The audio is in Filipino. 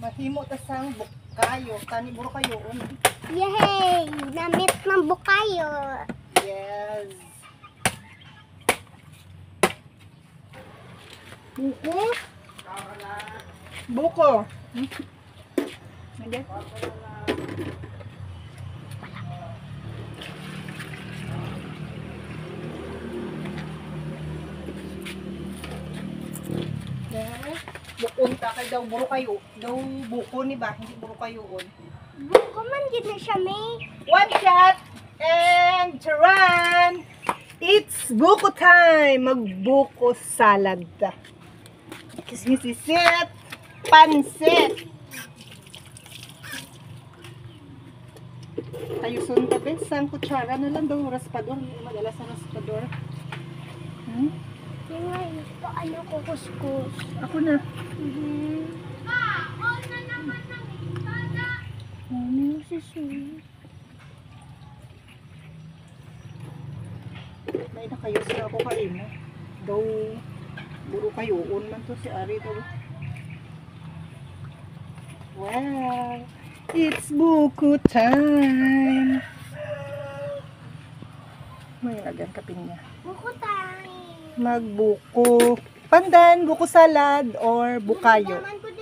Mahimo ta sang bukayo, tani buro kayo. Yay! Namit ng bukayo. Yes. Buko? Buko. Hindi. Bukon ta kay daw buro kayo. Daw buko ni ba, hindi buro kayo on. Buko man gid na siya, May. One shot and run! It's buko time! Magbuko salad. Kisisisit, pansit. Tayo sunta be, sang kutsara na lang daw, raspador. Madala sa raspador. Tingnan ito, ano ko kuskus. Ako na. Ano yung sisuyo? May nakayos na ako kain. Daw, buro kayo. Man to si Ari daw. Wow! It's buko time! May lagyan kapin niya. Buko tayo. Magbuko. Pandan, buko salad, or bukayo. Naman ko